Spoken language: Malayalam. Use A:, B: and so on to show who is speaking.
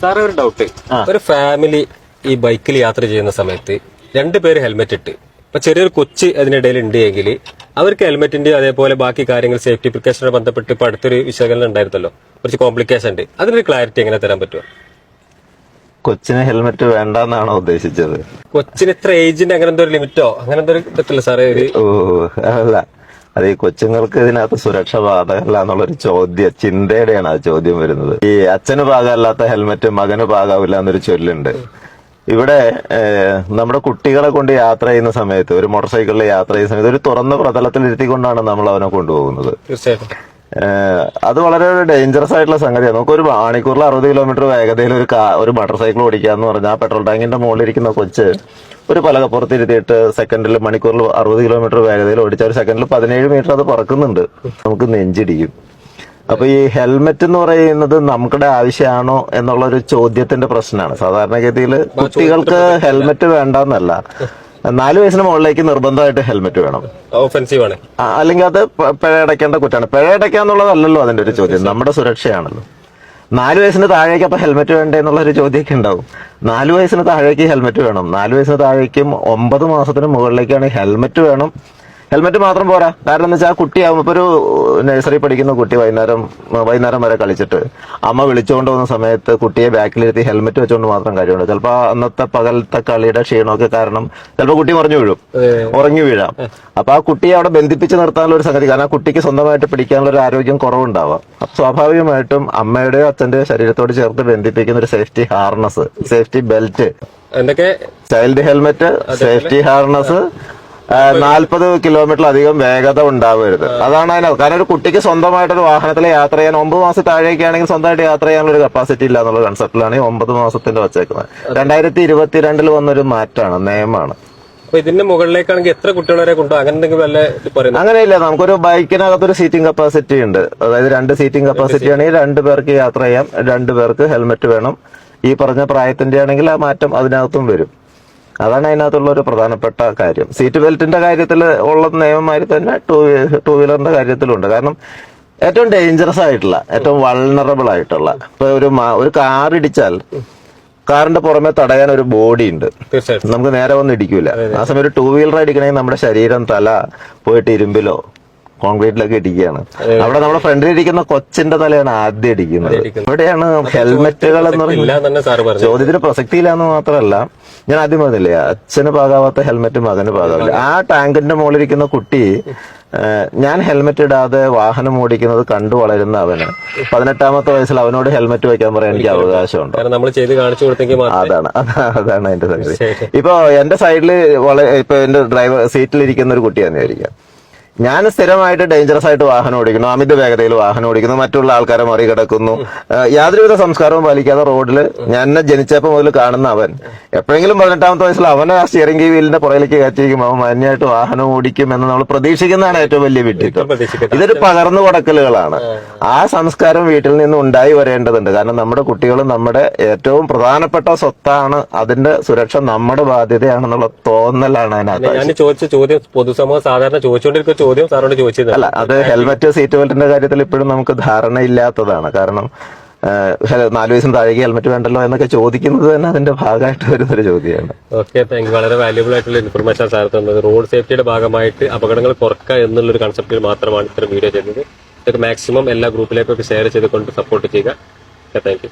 A: സാറേ ഒരു ഡൗട്ട്, ഒരു ഫാമിലി ഈ ബൈക്കിൽ യാത്ര ചെയ്യുന്ന സമയത്ത് രണ്ടുപേര് ഹെൽമെറ്റ് ഇട്ട്, ഇപ്പൊ ചെറിയൊരു കൊച്ച് അതിനിടയിൽ ഉണ്ട് എങ്കിൽ അവർക്ക് ഹെൽമെറ്റിന്റെ അതേപോലെ ബാക്കി കാര്യങ്ങൾ സേഫ്റ്റി പ്രിക്കോഷനുമായി ബന്ധപ്പെട്ട് ഇപ്പൊ അടുത്തൊരു വിശകലനം ഉണ്ടായിരുന്നല്ലോ, കുറച്ച് കോംപ്ലിക്കേഷൻ ഉണ്ട്, അതിനൊരു ക്ലാരിറ്റി എങ്ങനെ തരാൻ പറ്റുമോ?
B: കൊച്ചിന് ഹെൽമെറ്റ് വേണ്ടെന്നാണോ ഉദ്ദേശിച്ചത്?
A: കൊച്ചിന് ഇത്ര ഏജിന്റെ അങ്ങനെ എന്തോ ഒരു ലിമിറ്റോ അങ്ങനെ എന്തോ പറ്റില്ല സാറേ?
B: അല്ല, അത് ഈ കൊച്ചുങ്ങൾക്ക് ഇതിനകത്ത് സുരക്ഷ ബാധകമല്ല എന്നുള്ളൊരു ചിന്തയുടെയാണ് ആ ചോദ്യം വരുന്നത്. ഈ അച്ഛന് പാകമല്ലാത്ത ഹെൽമെറ്റ് മകന് പാകാവില്ല എന്നൊരു ചൊല്ലുണ്ട്. ഇവിടെ നമ്മുടെ കുട്ടികളെ കൊണ്ട് യാത്ര ചെയ്യുന്ന സമയത്ത്, ഒരു മോട്ടോർ സൈക്കിളിൽ യാത്ര ചെയ്യുന്ന സമയത്ത് ഒരു തുറന്ന പ്രതലത്തിൽ ഇരുത്തിക്കൊണ്ടാണ് നമ്മൾ അവനെ കൊണ്ടുപോകുന്നത്.
A: തീർച്ചയായിട്ടും
B: അത് വളരെ ഡേഞ്ചറസ് ആയിട്ടുള്ള സംഗതിയാണ്. നമുക്കൊരു മണിക്കൂറിൽ 60 കിലോമീറ്റർ വേഗതയിൽ ഒരു മോട്ടോർ സൈക്കിൾ ഓടിക്കുക എന്ന് പറഞ്ഞാൽ ആ പെട്രോൾ ടാങ്കിന്റെ മുകളിലിരിക്കുന്ന കൊച്ച് ഒരു പലകപ്പുറത്തിരുത്തിയിട്ട് മണിക്കൂറിൽ 60 കിലോമീറ്റർ വേഗതയിൽ ഓടിച്ചാൽ ഒരു സെക്കൻഡിൽ 17 മീറ്റർ അത് പറക്കുന്നുണ്ട്. നമുക്ക് നെഞ്ചിടിക്കും. അപ്പൊ ഈ ഹെൽമെറ്റ് എന്ന് പറയുന്നത് നമുക്കിടെ ആവശ്യമാണോ എന്നുള്ള ഒരു ചോദ്യത്തിന്റെ പ്രശ്നമാണ്. സാധാരണഗതിയിൽ കുട്ടികൾക്ക് ഹെൽമെറ്റ് വേണ്ടെന്നല്ല, 4 വയസ്സിന് മുകളിലേക്ക് നിർബന്ധമായിട്ട് ഹെൽമെറ്റ് വേണം.
A: ഓഫൻസീവ് ആണ്,
B: അല്ലെങ്കിൽ അത് പിഴയടക്കേണ്ട കുറ്റാണ്. പിഴയടക്കാന്നുള്ളതല്ലല്ലോ അതിന്റെ ഒരു ചോദ്യം, നമ്മുടെ സുരക്ഷയാണല്ലോ. 4 വയസ്സിന് താഴേക്ക് അപ്പൊ ഹെൽമെറ്റ് വേണ്ടേ എന്നുള്ളൊരു ചോദ്യമൊക്കെ ഉണ്ടാവും. 4 വയസ്സിന് താഴേക്ക് ഹെൽമെറ്റ് വേണം. 4 വയസ്സിന് താഴേക്കും 9 മാസത്തിന് മുകളിലേക്കാണ് ഹെൽമെറ്റ് വേണം. ഹെൽമെറ്റ് മാത്രം പോരാ. കാരണം എന്ന് വെച്ചാൽ ആ കുട്ടിയാകുമ്പോൾ ഇപ്പൊ ഒരു നഴ്സറി പഠിക്കുന്ന കുട്ടി വൈകുന്നേരം വരെ കളിച്ചിട്ട് അമ്മ വിളിച്ചുകൊണ്ട് പോകുന്ന സമയത്ത് കുട്ടിയെ ബാക്കിലിരുത്തി ഹെൽമെറ്റ് വെച്ചുകൊണ്ട് മാത്രം കാര്യമുണ്ട്. ചിലപ്പോൾ അന്നത്തെ പകലത്തെ കളിയുടെ ക്ഷീണമൊക്കെ കാരണം ചിലപ്പോൾ കുട്ടി ഉറങ്ങി വീഴാം. അപ്പൊ ആ കുട്ടിയെ അവിടെ ബന്ധിപ്പിച്ച് നിർത്താനുള്ള ഒരു സംഗതി, കാരണം ആ കുട്ടിക്ക് സ്വന്തമായിട്ട് പിടിക്കാനുള്ള ഒരു ആരോഗ്യം കുറവുണ്ടാവാം. അപ്പൊ സ്വാഭാവികമായിട്ടും അമ്മയുടെയോ അച്ഛന്റെയോ ശരീരത്തോട് ചേർത്ത് ബന്ധിപ്പിക്കുന്ന ഒരു സേഫ്റ്റി ഹാർനസ്, സേഫ്റ്റി ബെൽറ്റ്,
A: എന്തൊക്കെ
B: ചൈൽഡ് ഹെൽമെറ്റ്, സേഫ്റ്റി ഹാർനസ്, 40 കിലോമീറ്ററിലധികം വേഗത ഉണ്ടാവരുത്. അതാണ് അതിനകത്ത്. കാരണം ഒരു കുട്ടിക്ക് സ്വന്തമായിട്ടൊരു വാഹനത്തിൽ യാത്ര ചെയ്യാൻ 9 മാസം താഴേക്കാണെങ്കിൽ സ്വന്തമായിട്ട് യാത്ര ചെയ്യാനുള്ള ഒരു കപ്പാസിറ്റി ഇല്ല എന്നുള്ള കൺസെപ്റ്റിലാണ് ഈ 9 മാസത്തിന്റെ വച്ചേക്കുന്നത്. 2022 വന്നൊരു മാറ്റാണ്, നിയമമാണ്.
A: അപ്പൊ ഇതിന്റെ മുകളിലേക്കാണെങ്കിൽ എത്ര കുട്ടികൾ വരെ കൊണ്ടുപോകും? അങ്ങനെ എന്തെങ്കിലും വല്ല പറയുന്നത്?
B: അങ്ങനെയില്ല. നമുക്കൊരു ബൈക്കിനകത്തൊരു സീറ്റിംഗ് കപ്പാസിറ്റി ഉണ്ട്. അതായത് 2 സീറ്റിംഗ് കപ്പാസിറ്റി ആണെങ്കിൽ 2 പേർക്ക് യാത്ര ചെയ്യാം. 2 പേർക്ക് ഹെൽമെറ്റ് വേണം. ഈ പറഞ്ഞ പ്രായത്തിന്റെ ആണെങ്കിൽ ആ മാറ്റം അതിനകത്തും വരും. അതാണ് അതിനകത്തുള്ള ഒരു പ്രധാനപ്പെട്ട കാര്യം. സീറ്റ് ബെൽറ്റിന്റെ കാര്യത്തിൽ ഉള്ള നിയമമായി തന്നെ ടൂ വീലറിന്റെ കാര്യത്തിലുണ്ട്. കാരണം ഏറ്റവും ഡേഞ്ചറസ് ആയിട്ടുള്ള, ഏറ്റവും വൾണറബിൾ ആയിട്ടുള്ള, ഇപ്പൊ ഒരു കാർ ഇടിച്ചാൽ കാറിന്റെ പുറമെ തടയാൻ ഒരു ബോഡി ഉണ്ട്. നമുക്ക് നേരെ വന്ന് ഇടിക്കൂല. ആ സമയം ഒരു 2 വീലർ ഇടിക്കണമെങ്കിൽ നമ്മുടെ ശരീരം, തല പോയിട്ട് ഇരുമ്പിലോ കോൺക്രീറ്റിലൊക്കെ ഇടിക്കുകയാണ്. അവിടെ നമ്മുടെ ഫ്രണ്ടിലിരിക്കുന്ന കൊച്ചിന്റെ തലയാണ് ആദ്യം ഇടിക്കുന്നത്. ഇവിടെയാണ് ഹെൽമെറ്റുകൾ എന്ന് പറയുന്നത് ചോദ്യത്തിന് പ്രസക്തിയില്ലാന്ന് മാത്രമല്ല, ഞാൻ ആദ്യം പറഞ്ഞില്ലേ, അച്ഛന് പാകാവാത്ത ഹെൽമെറ്റ് മകന് പാകാവില്ല. ആ ടാങ്കിന്റെ മുകളിലിരിക്കുന്ന കുട്ടി ഞാൻ ഹെൽമെറ്റ് ഇടാതെ വാഹനം ഓടിക്കുന്നത് കണ്ടു വളരുന്ന അവന് 18ാമത്തെ വയസ്സിൽ അവനോട് ഹെൽമെറ്റ് വെക്കാൻ പറയാൻ എനിക്ക് അവകാശമുണ്ട്. അതാണ് അതിന്റെ സംഗതി. ഇപ്പൊ എന്റെ സൈഡില് ഇപ്പൊ എന്റെ ഡ്രൈവർ സീറ്റിലിരിക്കുന്ന ഒരു കുട്ടിയാന്ന് വിചാരിക്കാം. ഞാൻ സ്ഥിരമായിട്ട് ഡേഞ്ചറസ് ആയിട്ട് വാഹനം ഓടിക്കുന്നു, അമിത വേഗതയിൽ വാഹനം ഓടിക്കുന്നു, മറ്റുള്ള ആൾക്കാരെ മറികടക്കുന്നു, യാതൊരുവിധ സംസ്കാരവും പാലിക്കാതെ റോഡിൽ എന്നെ ജനിച്ചപ്പോൾ മുതൽ കാണുന്ന അവൻ എപ്പോഴെങ്കിലും 18ാമത്തെ വയസ്സിൽ അവനെ ആ സ്റ്റിയറിംഗ് വീലിന്റെ പുറകിലേക്ക് കയറ്റിയിരിക്കും, അവൻ മാന്യമായിട്ട് വാഹനം ഓടിക്കും എന്ന് നമ്മൾ പ്രതീക്ഷിക്കുന്നതാണ് ഏറ്റവും വലിയ വിഡ്ഢിത്തം. ഇതൊരു പകർന്നു കൊടുക്കലുകളാണ്. ആ സംസ്കാരം വീട്ടിൽ നിന്ന് ഉണ്ടായി വരേണ്ടതുണ്ട്. കാരണം നമ്മുടെ കുട്ടികൾ നമ്മുടെ ഏറ്റവും പ്രധാനപ്പെട്ട സ്വത്താണ്. അതിന്റെ സുരക്ഷ നമ്മുടെ ബാധ്യതയാണെന്നുള്ള തോന്നലാണ് അതിനകത്ത്.
A: ഞാൻ ചോദിച്ച ചോദ്യം പൊതുസമൂഹം സാധാരണ ചോദിച്ചുകൊണ്ടിരിക്കുന്ന അല്ല,
B: അത് ഹെൽമെറ്റ് സീറ്റ് ബെൽറ്റിന്റെ കാര്യത്തിൽ ഇപ്പോഴും നമുക്ക് ധാരണയില്ലാത്തതാണ്. കാരണം 4 വയസ്സിന് താഴേക്ക് ഹെൽമെറ്റ് വേണ്ടല്ലോ എന്നൊക്കെ ചോദിക്കുന്നത് തന്നെ അതിന്റെ ഭാഗമായിട്ട് വരുന്നൊരു ചോദ്യമാണ്.
A: Okay, thank you. വളരെ വാല്യുബിൾ ആയിട്ടുള്ള ഇൻഫർമേഷൻ സാർ തന്നത്. റോഡ് സേഫ്റ്റിയുടെ ഭാഗമായിട്ട് അപകടങ്ങൾ കുറക്കുക എന്നുള്ളൊരു കൺസെപ്റ്റിൽ മാത്രമാണ് ഇത്തരം വീഡിയോ ചെയ്യുന്നത്. ഇതൊക്കെ മാക്സിമം എല്ലാ ഗ്രൂപ്പിലേക്കൊക്കെ ഷെയർ ചെയ്തുകൊണ്ട് സപ്പോർട്ട് ചെയ്യുക. Thank you.